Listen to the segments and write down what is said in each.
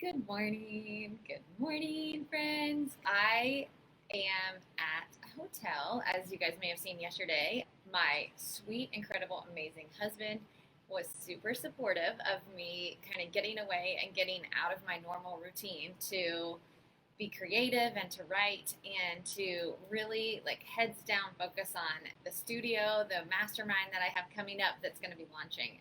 Good morning. Good morning, friends. I am at a hotel, as you guys may have seen yesterday. My sweet, incredible, amazing husband was super supportive of me kind of getting away and getting out of my normal routine to be creative and to write and to really heads down focus on the studio, the mastermind that I have coming up that's going to be launching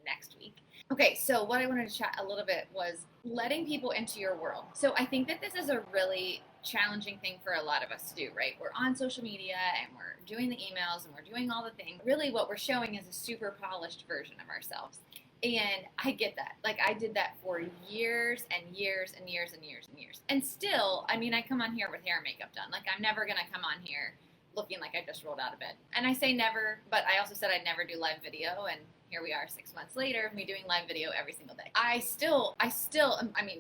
next week. Okay, so what I wanted to chat a little bit was letting people into your world. So I think that this is a really challenging thing for a lot of us to do, right? We're on social media and we're doing the emails and we're doing all the things. Really what we're showing is a super polished version of ourselves. And I get that. I did that for years and years and years and years and years. And still, I come on here with hair and makeup done. I'm never going to come on here looking like I just rolled out of bed. And I say never, but I also said I'd never do live video, and here we are 6 months later, me doing live video every single day. I still,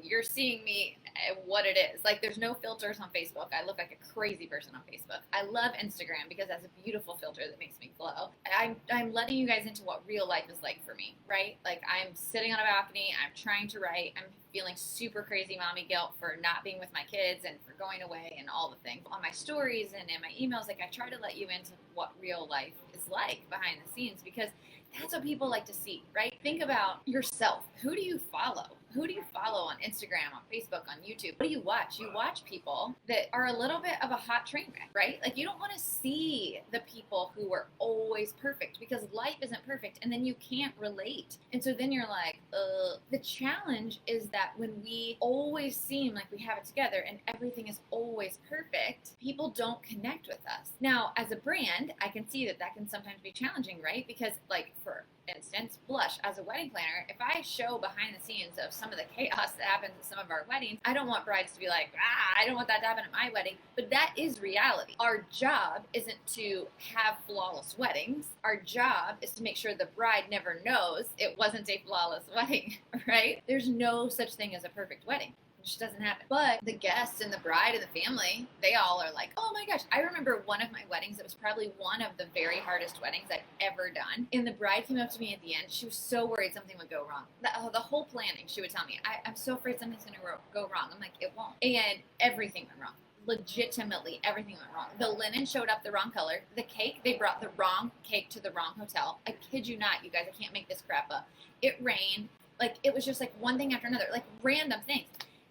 you're seeing me what it is. There's no filters on Facebook. I look like a crazy person on Facebook. I love Instagram because it has a beautiful filter that makes me glow. I'm letting you guys into what real life is like for me, right? I'm sitting on a balcony, I'm trying to write, I'm feeling super crazy mommy guilt for not being with my kids and for going away and all the things. On my stories and in my emails, I try to let you into what real life is like behind the scenes, because that's what people like to see, right? Think about yourself. Who do you follow? Who do you follow on Instagram, on Facebook, on YouTube? What do you watch? You watch people that are a little bit of a hot train wreck, right? You don't want to see the people who are always perfect, because life isn't perfect and then you can't relate. And so then you're like, The challenge is that when we always seem like we have it together and everything is always perfect, people don't connect with us. Now, as a brand, I can see that can sometimes be challenging, right? Because for instance, Blush, as a wedding planner, if I show behind the scenes of some of the chaos that happens at some of our weddings, I don't want brides to be like, I don't want that to happen at my wedding. But that is reality. Our job isn't to have flawless weddings. Our job is to make sure the bride never knows it wasn't a flawless wedding, right? There's no such thing as a perfect wedding. It just doesn't happen. But the guests and the bride and the family, they all are like, oh my gosh. I remember one of my weddings, it was probably one of the very hardest weddings I've ever done. And the bride came up to me at the end. She was so worried something would go wrong. The whole planning, she would tell me, I'm so afraid something's going to go wrong. I'm like, it won't. And everything went wrong. Legitimately, everything went wrong. The linen showed up the wrong color. The cake, they brought the wrong cake to the wrong hotel. I kid you not, you guys, I can't make this crap up. It rained. It was just one thing after another, random things.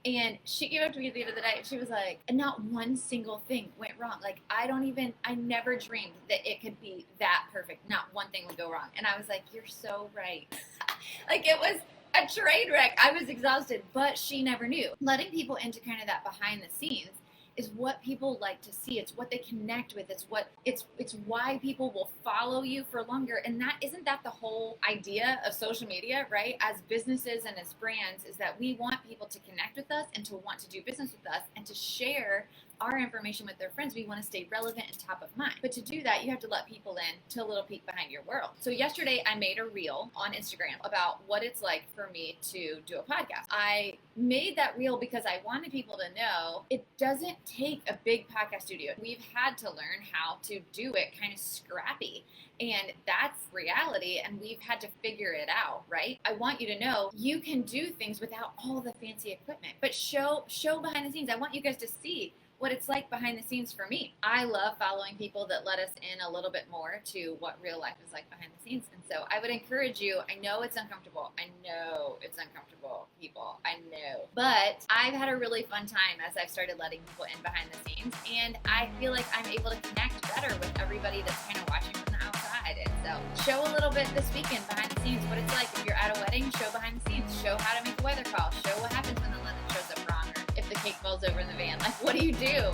And she came up to me at the end of the night and she was like, not one single thing went wrong. I never dreamed that it could be that perfect. Not one thing would go wrong. And I was like, you're so right. It was a train wreck. I was exhausted, but she never knew. Letting people into kind of that behind the scenes is what people like to see. It's what they connect with. It's why people will follow you for longer. And isn't that the whole idea of social media, right? As businesses and as brands, is that we want people to connect with us and to want to do business with us and to share our information with their friends. We want to stay relevant and top of mind. But to do that, you have to let people in to a little peek behind your world. So yesterday I made a reel on Instagram about what it's like for me to do a podcast. I made that reel because I wanted people to know it doesn't take a big podcast studio. We've had to learn how to do it kind of scrappy. And that's reality, and we've had to figure it out, right? I want you to know you can do things without all the fancy equipment, but show behind the scenes. I want you guys to see what it's like behind the scenes for me. I love following people that let us in a little bit more to what real life is like behind the scenes. And so I would encourage you, I know it's uncomfortable. I know it's uncomfortable, people. I know. But I've had a really fun time as I've started letting people in behind the scenes. And I feel like I'm able to connect better with everybody that's kind of watching from the outside. And so show a little bit this weekend behind the scenes, what it's like if you're at a wedding. Show behind the scenes. Show how to make a weather call. Show what happens when the linen shows up wrong, or if the cake falls over in the van. What do you do?